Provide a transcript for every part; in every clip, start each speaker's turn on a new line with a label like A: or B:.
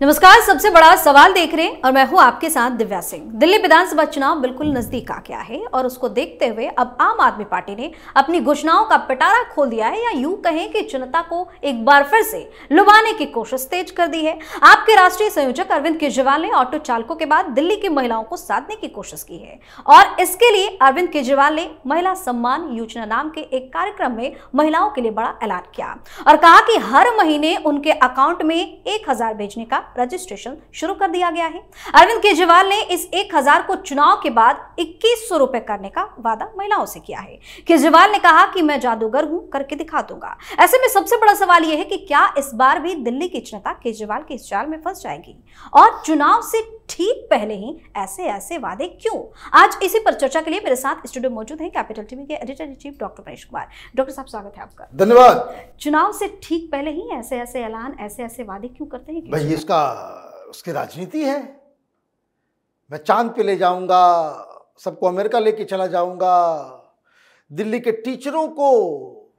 A: नमस्कार। सबसे बड़ा सवाल देख रहे हैं और मैं हूं आपके साथ दिव्या सिंह। दिल्ली विधानसभा चुनाव बिल्कुल नजदीक आ गया है और उसको देखते हुए अब आम आदमी पार्टी ने अपनी घोषणाओं का पिटारा खोल दिया है, या यूं कहें कि जनता को एक बार फिर से लुभाने की कोशिश तेज कर दी है। आपके राष्ट्रीय संयोजक अरविंद केजरीवाल ने ऑटो चालकों के बाद दिल्ली की महिलाओं को साधने की कोशिश की है और इसके लिए अरविंद केजरीवाल ने महिला सम्मान योजना नाम के एक कार्यक्रम में महिलाओं के लिए बड़ा ऐलान किया और कहा कि हर महीने उनके अकाउंट में 1000 भेजने का रजिस्ट्रेशन शुरू कर दिया गया है। अरविंद केजरीवाल ने इस 1000 को चुनाव के बाद 2100 रुपए करने का वादा महिलाओं से किया है। केजरीवाल ने कहा कि मैं जादूगर हूं, करके दिखा दूंगा। ऐसे में सबसे बड़ा सवाल यह है कि क्या इस बार भी दिल्ली की जनता केजरीवाल के इस जाल में फंस जाएगी और चुनाव से ठीक पहले ही ऐसे ऐसे वादे क्यों? आज इसी पर चर्चा के लिए मेरे साथ स्टूडियो मौजूद है कैपिटल टीवी के editor in chief doctor Manish Kumar. Doctor साहब, स्वागत है आपका।
B: धन्यवाद।
A: चुनाव से ठीक पहले ही ऐसे ऐसे ऐलान, ऐसे ऐसे वादे क्यों करते हैं?
B: भाई उसकी राजनीति है। मैं चांद पे ले जाऊंगा, सबको अमेरिका लेके चला जाऊंगा, दिल्ली के टीचरों को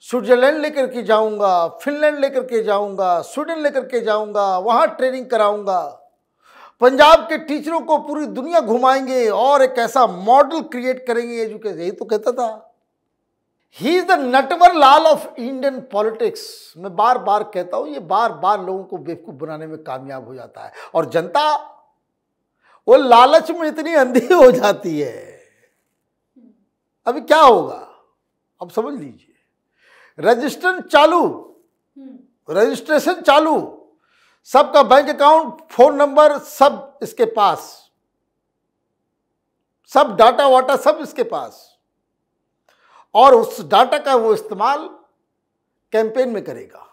B: स्विट्जरलैंड लेकर के जाऊंगा, फिनलैंड लेकर के जाऊंगा, स्वीडन लेकर के जाऊंगा, वहां ट्रेनिंग कराऊंगा, पंजाब के टीचरों को पूरी दुनिया घुमाएंगे और एक ऐसा मॉडल क्रिएट करेंगे एजुकेशन। यही तो कहता था। He is the Natwar Lal of Indian politics. मैं बार बार कहता हूं, ये बार बार लोगों को बेवकूफ बनाने में कामयाब हो जाता है और जनता वो लालच में इतनी अंधी हो जाती है। अभी क्या होगा अब समझ लीजिए। रजिस्ट्रेशन चालू, सबका बैंक अकाउंट, फोन नंबर सब इसके पास, सब डाटा वाटा सब इसके पास, और उस डाटा का वो इस्तेमाल कैंपेन में करेगा।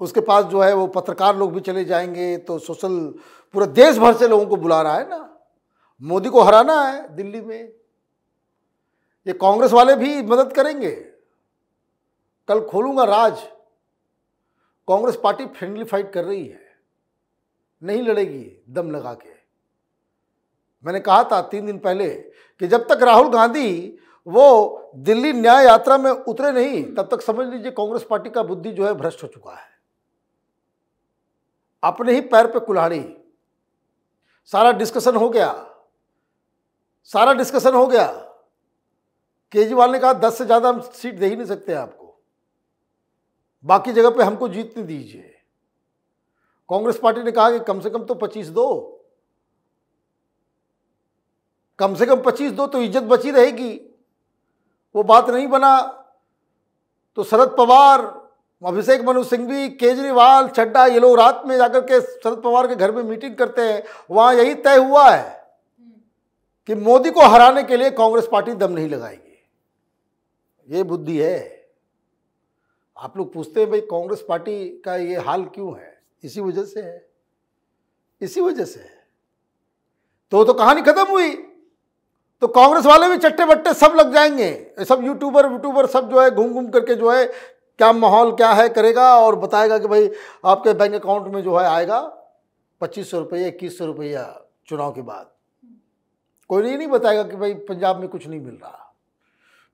B: उसके पास जो है वो पत्रकार लोग भी चले जाएंगे, तो सोशल पूरा देश भर से लोगों को बुला रहा है ना। मोदी को हराना है दिल्ली में। ये कांग्रेस वाले भी मदद करेंगे। कल खोलूंगा राज। कांग्रेस पार्टी फ्रेंडली फाइट कर रही है, नहीं लड़ेगी दम लगा के। मैंने कहा था 3 दिन पहले कि जब तक राहुल गांधी वो दिल्ली न्याय यात्रा में उतरे नहीं, तब तक समझ लीजिए कांग्रेस पार्टी का बुद्धि जो है भ्रष्ट हो चुका है। अपने ही पैर पे कुल्हाड़ी। सारा डिस्कशन हो गया। केजरीवाल ने कहा 10 से ज्यादा हम सीट दे ही नहीं सकते आपको, बाकी जगह पे हमको जीतने दीजिए। कांग्रेस पार्टी ने कहा कि कम से कम तो 25 दो, कम से कम 25 दो तो इज्जत बची रहेगी। वो बात नहीं बना तो शरद पवार, अभिषेक मनु सिंघवी, केजरीवाल, चड्डा, ये लोग रात में जाकर के शरद पवार के घर में मीटिंग करते हैं। वहां यही तय हुआ है कि मोदी को हराने के लिए कांग्रेस पार्टी दम नहीं लगाएगी। ये बुद्धि है। आप लोग पूछते हैं भाई कांग्रेस पार्टी का ये हाल क्यों है? इसी वजह से है, इसी वजह से है। तो कहानी खत्म हुई। तो कांग्रेस वाले भी चट्टे बट्टे सब लग जाएंगे। सब यूट्यूबर सब जो है घूम करके जो है क्या माहौल क्या है करेगा और बताएगा कि भाई आपके बैंक अकाउंट में जो है आएगा 2500 रुपये, 2100 रुपया चुनाव के बाद। कोई नहीं बताएगा कि भाई पंजाब में कुछ नहीं मिल रहा।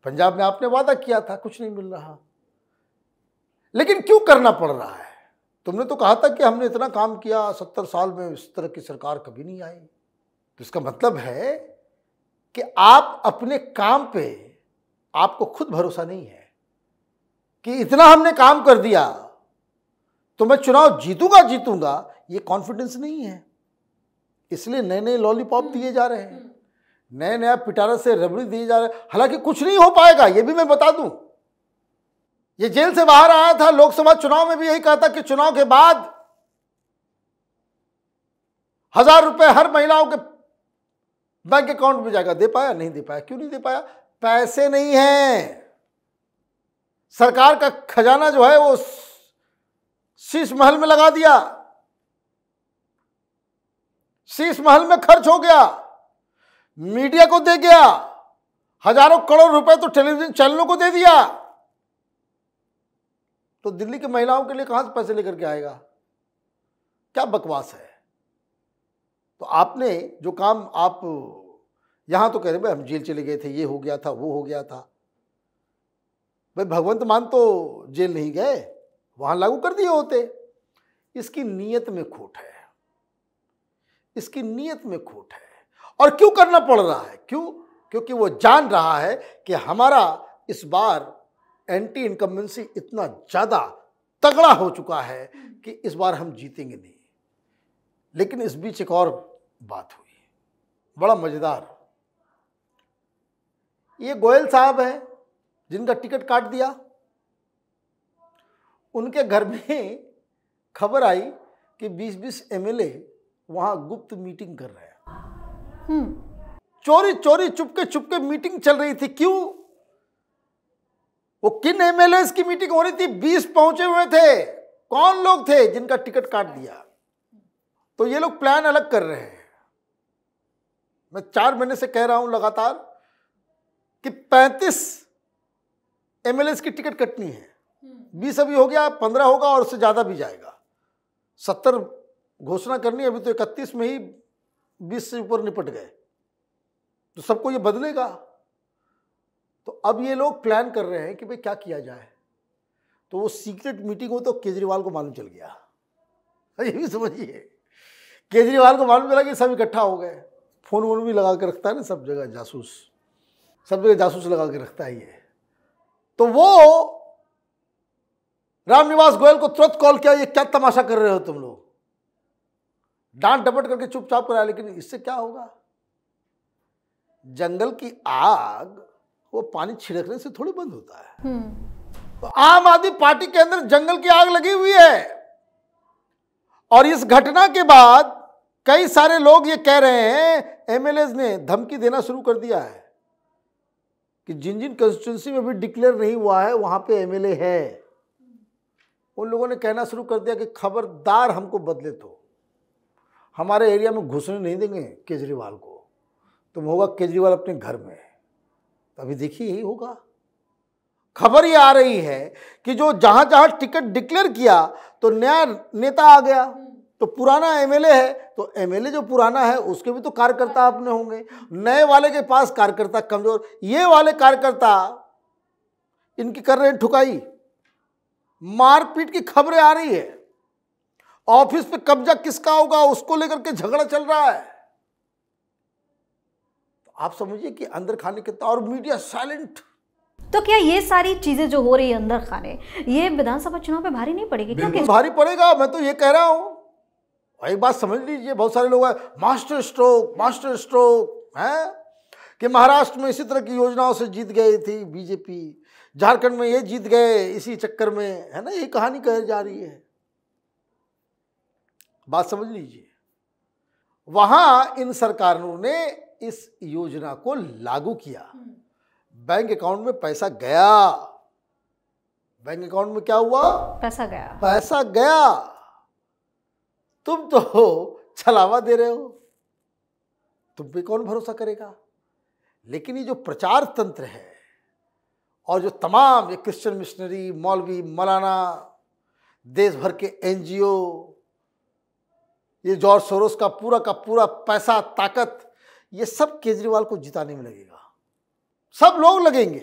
B: पंजाब में आपने वादा किया था, कुछ नहीं मिल रहा। लेकिन क्यों करना पड़ रहा है? तुमने तो कहा था कि हमने इतना काम किया, 70 साल में इस तरह की सरकार कभी नहीं आई। तो इसका मतलब है कि आप अपने काम पे आपको खुद भरोसा नहीं है कि इतना हमने काम कर दिया तो मैं चुनाव जीतूंगा, ये कॉन्फिडेंस नहीं है। इसलिए नए नए लॉलीपॉप दिए जा रहे हैं, नया पिटारा से रबड़ी दिए जा रहे हैं। हालांकि कुछ नहीं हो पाएगा, ये भी मैं बता दूं। ये जेल से बाहर आया था, लोकसभा चुनाव में भी यही कहा था कि चुनाव के बाद 1000 रुपए हर महिलाओं के बैंक अकाउंट में जाएगा। दे पाया? नहीं दे पाया। क्यों नहीं दे पाया? पैसे नहीं है। सरकार का खजाना जो है वो शीश महल में लगा दिया, शीश महल में खर्च हो गया, मीडिया को दे गया, हजारों करोड़ रुपए तो टेलीविजन चैनलों को दे दिया। तो दिल्ली की महिलाओं के लिए कहां से पैसे लेकर के आएगा? क्या बकवास है। तो आपने जो काम आप यहां तो कह रहे भाई हम जेल चले गए थे, ये हो गया था, वो हो गया था। भाई भगवंत मान तो जेल नहीं गए, वहां लागू कर दिए होते। इसकी नीयत में खोट है, इसकी नीयत में खोट है। और क्यों करना पड़ रहा है? क्यों? क्योंकि वो जान रहा है कि हमारा इस बार एंटी इनकम्बेंसी इतना ज्यादा तगड़ा हो चुका है कि इस बार हम जीतेंगे नहीं। लेकिन इस बीच एक और बात हुई, बड़ा मजेदार। ये गोयल साहब है जिनका टिकट काट दिया, उनके घर में खबर आई कि 20-20 एमएलए वहां गुप्त मीटिंग कर रहे हैं। चोरी चोरी चुपके चुपके मीटिंग चल रही थी। क्यों? वो किन एमएलए की मीटिंग हो रही थी? 20 पहुंचे हुए थे। कौन लोग थे जिनका टिकट काट दिया? तो ये लोग प्लान अलग कर रहे हैं। मैं 4 महीने से कह रहा हूं लगातार कि 35 एमएलए की टिकट कटनी है। 20 अभी हो गया, 15 होगा और उससे ज्यादा भी जाएगा। 70 घोषणा करनी है, अभी तो 31 में ही 20 से ऊपर निपट गए, तो सबको ये बदलेगा। तो अब ये लोग प्लान कर रहे हैं कि भाई क्या किया जाए। तो वो सीक्रेट मीटिंग हो तो केजरीवाल को मालूम चल गया। ये भी समझिए, केजरीवाल को मालूम चला कि सब इकट्ठा हो गए। फोन वोन भी लगा के रखता है ना सब जगह, जासूस, सब जगह जासूस लगा के रखता है ये। तो वो रामनिवास गोयल को तुरंत कॉल किया, ये क्या तमाशा कर रहे हो तुम लोग? डांट डपट करके चुपचाप कराया। लेकिन इससे क्या होगा? जंगल की आग वो पानी छिड़कने से थोड़ी बंद होता है। तो आम आदमी पार्टी के अंदर जंगल की आग लगी हुई है। और इस घटना के बाद कई सारे लोग ये कह रहे हैं, एमएलए ने धमकी देना शुरू कर दिया है कि जिन जिन कंस्टिट्यूंसी में भी डिक्लेयर नहीं हुआ है वहां पे एमएलए है। उन लोगों ने कहना शुरू कर दिया कि खबरदार हमको बदले तो हमारे एरिया में घुसने नहीं देंगे केजरीवाल को, तुम होगा केजरीवाल अपने घर में। तो अभी देखिए यही होगा। खबर ये आ रही है कि जो जहां जहां टिकट डिक्लेयर किया तो नया नेता आ गया, तो पुराना एमएलए है, तो एमएलए जो पुराना है उसके भी तो कार्यकर्ता अपने होंगे। नए वाले के पास कार्यकर्ता कमजोर, ये वाले कार्यकर्ता इनकी कर रहे हैं ठुकाई, मारपीट की खबरें आ रही है। ऑफिस पे कब्जा किसका होगा उसको लेकर के झगड़ा चल रहा है। आप समझिए कि अंदर खाने कितना, और मीडिया साइलेंट।
A: तो क्या ये सारी चीजें जो हो रही है अंदर खाने, ये विधानसभा चुनाव पे भारी नहीं पड़ेगी?
B: बिल्कुल भारी पड़ेगा, मैं तो ये कह रहा हूं। एक बात समझ लीजिए, बहुत सारे लोग हैं मास्टर स्ट्रोक है कि महाराष्ट्र में इसी तरह की योजनाओं से जीत गई थी बीजेपी, झारखंड में ये जीत गए इसी चक्कर में, है ना, यही कहानी कही जा रही है। बात समझ लीजिए, वहां इन सरकारों ने इस योजना को लागू किया, बैंक अकाउंट में पैसा गया। बैंक अकाउंट में क्या हुआ?
A: पैसा गया,
B: पैसा गया। तुम तो छलावा दे रहे हो, तुम पे कौन भरोसा करेगा? लेकिन ये जो प्रचार तंत्र है और जो तमाम ये क्रिश्चियन मिशनरी, मौलवी, मौलाना, देश भर के एनजीओ, ये जॉर्ज सोरोस का पूरा पैसा, ताकत, ये सब केजरीवाल को जिताने में लगेगा। सब लोग लगेंगे,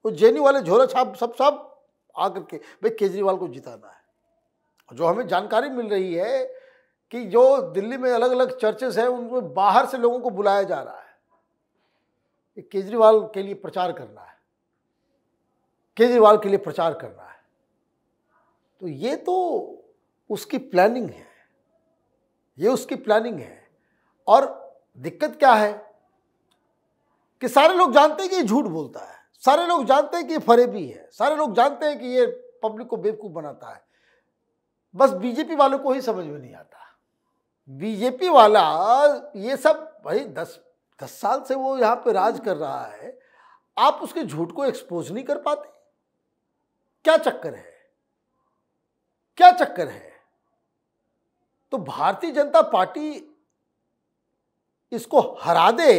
B: वो जेएनयू वाले झोला छाप सब आकर के भाई केजरीवाल को जिताना है। जो हमें जानकारी मिल रही है कि जो दिल्ली में अलग अलग चर्चेस हैं उनमें बाहर से लोगों को बुलाया जा रहा है, केजरीवाल के लिए प्रचार करना है, केजरीवाल के लिए प्रचार करना है। तो ये तो उसकी प्लानिंग है, ये उसकी प्लानिंग है। और दिक्कत क्या है कि सारे लोग जानते हैं कि ये झूठ बोलता है, सारे लोग जानते हैं कि ये फरेबी है, सारे लोग जानते हैं कि ये पब्लिक को बेवकूफ बनाता है। बस बीजेपी वालों को ही समझ में नहीं आता। बीजेपी वाला ये सब भाई 10 साल से वो यहाँ पे राज कर रहा है, आप उसके झूठ को एक्सपोज नहीं कर पाते? क्या चक्कर है, क्या चक्कर है? तो भारतीय जनता पार्टी इसको हरा दे,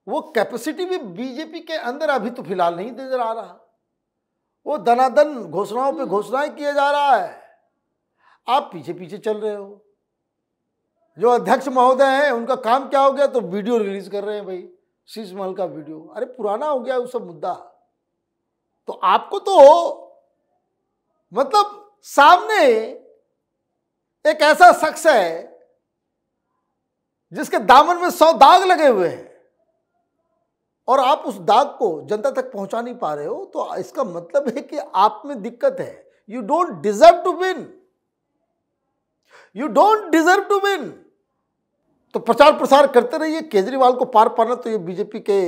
B: वो कैपेसिटी भी बीजेपी के अंदर अभी तो फिलहाल नहीं नजर आ रहा। वो दनादन घोषणाओं पे घोषणाएं किए जा रहा है, आप पीछे पीछे चल रहे हो। जो अध्यक्ष महोदय हैं उनका काम क्या हो गया? तो वीडियो रिलीज कर रहे हैं भाई, शीश महल का वीडियो। अरे पुराना हो गया वो सब मुद्दा। तो आपको तो मतलब सामने एक ऐसा शख्स है जिसके दामन में 100 दाग लगे हुए हैं और आप उस दाग को जनता तक पहुंचा नहीं पा रहे हो, तो इसका मतलब है कि आप में दिक्कत है। You don't deserve to win, you don't deserve to win. तो प्रचार प्रसार करते रहिए। केजरीवाल को पार पाना तो ये बीजेपी के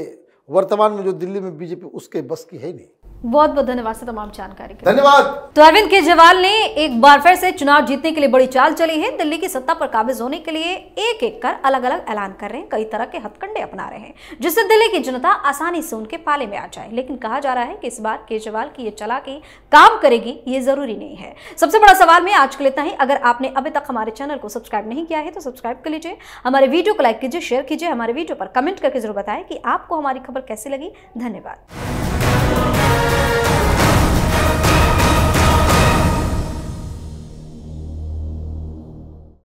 B: वर्तमान में जो दिल्ली में बीजेपी उसके बस की है ही नहीं।
A: बहुत बहुत धन्यवाद से तमाम जानकारी के लिए।
B: धन्यवाद।
A: तो अरविंद केजरीवाल ने एक बार फिर से चुनाव जीतने के लिए बड़ी चाल चली है। दिल्ली की सत्ता पर काबिज होने के लिए एक एक कर अलग अलग ऐलान कर रहे हैं, कई तरह के हथकंडे अपना रहे हैं, जिससे दिल्ली की जनता आसानी से उनके पाले में आ जाए। लेकिन कहा जा रहा है कि इस बार केजरीवाल की ये चालाकी काम करेगी, ये जरूरी नहीं है। सबसे बड़ा सवाल में आज के लिए इतना ही। अगर आपने अभी तक हमारे चैनल को सब्सक्राइब नहीं किया है तो सब्सक्राइब कर लीजिए, हमारे वीडियो को लाइक कीजिए, शेयर कीजिए, हमारे वीडियो पर कमेंट करके जरूर बताएं कि आपको हमारी खबर कैसी लगी। धन्यवाद।